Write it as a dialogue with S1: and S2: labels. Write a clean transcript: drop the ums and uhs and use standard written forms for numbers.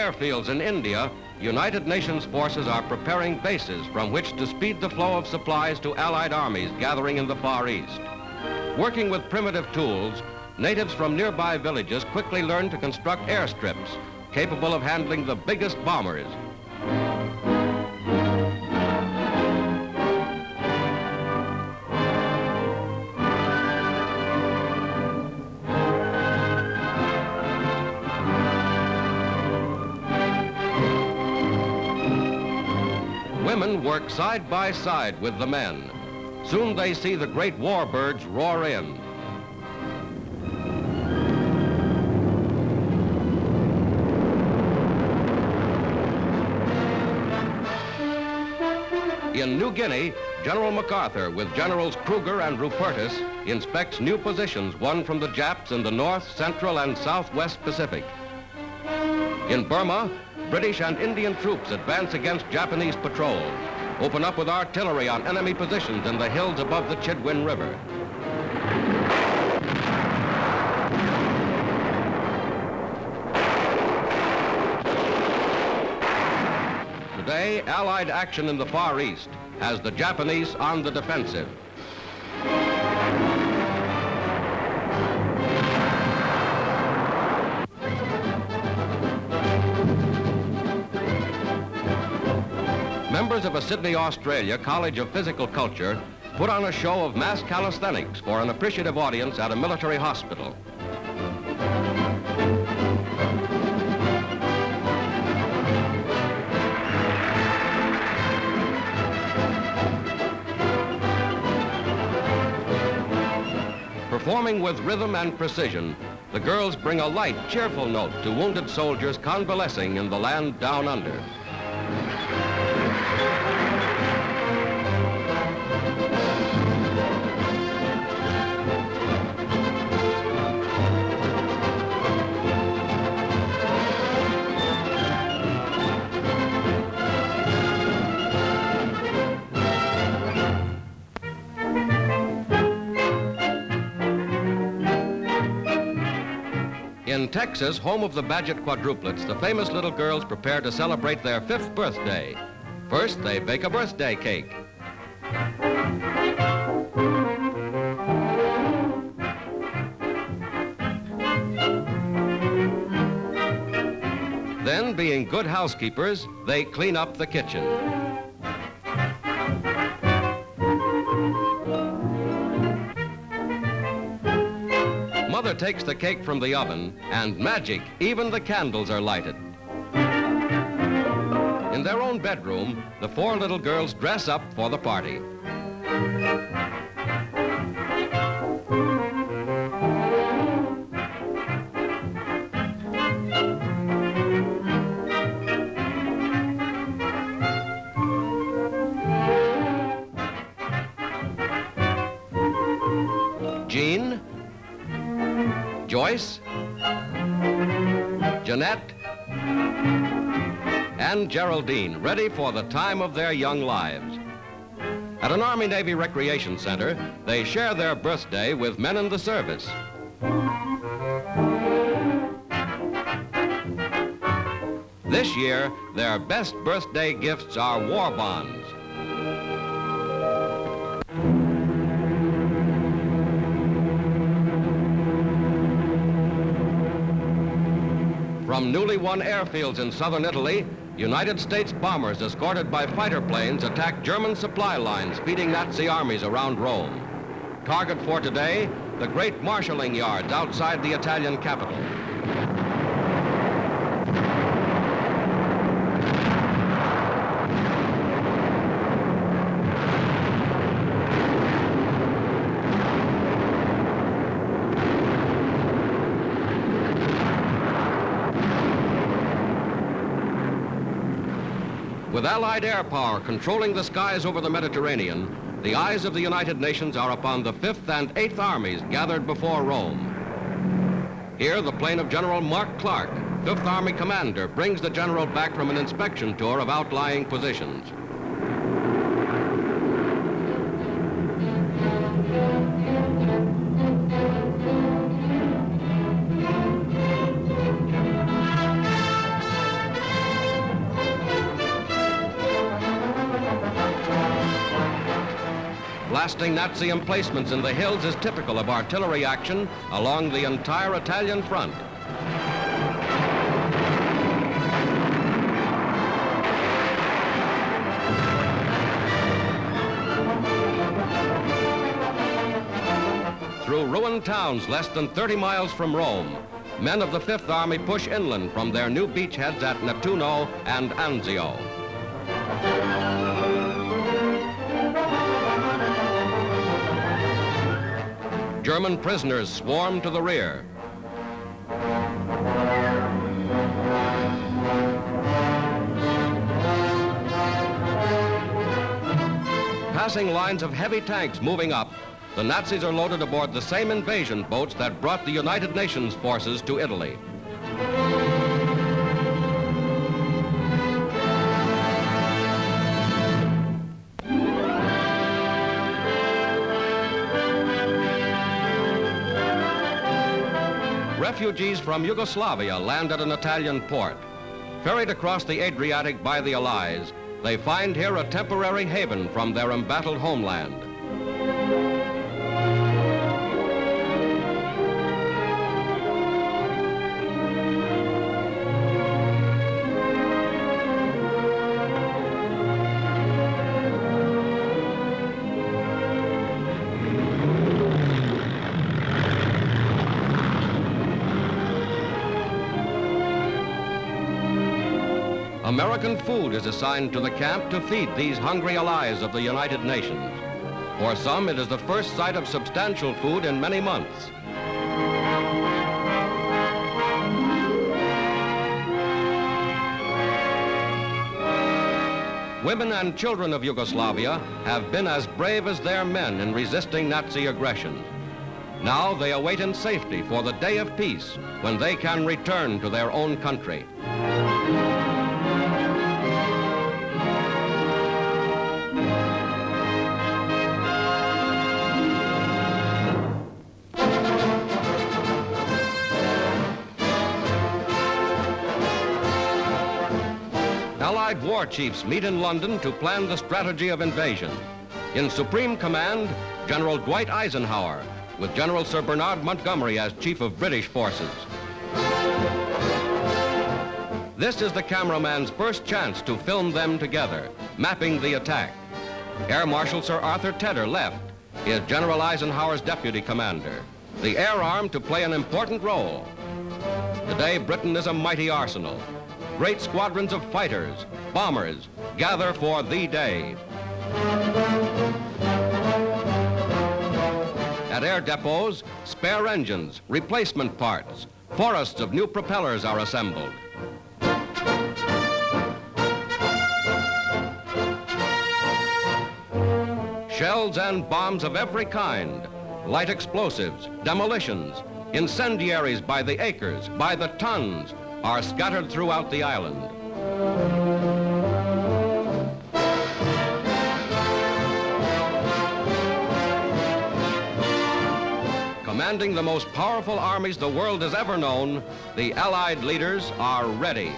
S1: airfields in India, United Nations forces are preparing bases from which to speed the flow of supplies to Allied armies gathering in the Far East. Working with primitive tools, natives from nearby villages quickly learned to construct airstrips capable of handling the biggest bombers. Women work side by side with the men. Soon they see the great warbirds roar in. In New Guinea, General MacArthur, with Generals Krueger and Rupertus, inspects new positions won from the Japs in the North, Central, and Southwest Pacific. In Burma, British and Indian troops advance against Japanese patrols, open up with artillery on enemy positions in the hills above the Chidwin River. Today, Allied action in the Far East has the Japanese on the defensive. Members of a Sydney, Australia College of Physical Culture put on a show of mass calisthenics for an appreciative audience at a military hospital. Performing with rhythm and precision, the girls bring a light, cheerful note to wounded soldiers convalescing in the land down under. In Texas, home of the Badgett quadruplets, the famous little girls prepare to celebrate their 5th birthday. First, they bake a birthday cake. Then, being good housekeepers, they clean up the kitchen. Mother takes the cake from the oven, and magic, even the candles are lighted. In their own bedroom, the 4 little girls dress up for the party. Jean, Joyce, Jeanette, and Geraldine, ready for the time of their young lives. At an Army-Navy recreation center, they share their birthday with men in the service. This year, their best birthday gifts are war bonds. From newly won airfields in southern Italy, United States bombers escorted by fighter planes attacked German supply lines feeding Nazi armies around Rome. Target for today, the great marshalling yards outside the Italian capital. With Allied air power controlling the skies over the Mediterranean, the eyes of the United Nations are upon the 5th and 8th Armies gathered before Rome. Here, the plane of General Mark Clark, 5th Army commander, brings the general back from an inspection tour of outlying positions. Blasting Nazi emplacements in the hills is typical of artillery action along the entire Italian front. Through ruined towns less than 30 miles from Rome, men of the Fifth Army push inland from their new beachheads at Nettuno and Anzio. German prisoners swarm to the rear. Passing lines of heavy tanks moving up, the Nazis are loaded aboard the same invasion boats that brought the United Nations forces to Italy. Refugees from Yugoslavia land at an Italian port. Ferried across the Adriatic by the Allies, they find here a temporary haven from their embattled homeland. American food is assigned to the camp to feed these hungry allies of the United Nations. For some, it is the first sight of substantial food in many months. Women and children of Yugoslavia have been as brave as their men in resisting Nazi aggression. Now they await in safety for the day of peace when they can return to their own country. Allied war chiefs meet in London to plan the strategy of invasion. In supreme command, General Dwight Eisenhower, with General Sir Bernard Montgomery as chief of British forces. This is the cameraman's first chance to film them together, mapping the attack. Air Marshal Sir Arthur Tedder left is General Eisenhower's deputy commander, the air arm to play an important role. Today, Britain is a mighty arsenal. Great squadrons of fighters, bombers, gather for the day. At air depots, spare engines, replacement parts, forests of new propellers are assembled. Shells and bombs of every kind, light explosives, demolitions, incendiaries by the acres, by the tons, are scattered throughout the island. Commanding the most powerful armies the world has ever known, the Allied leaders are ready.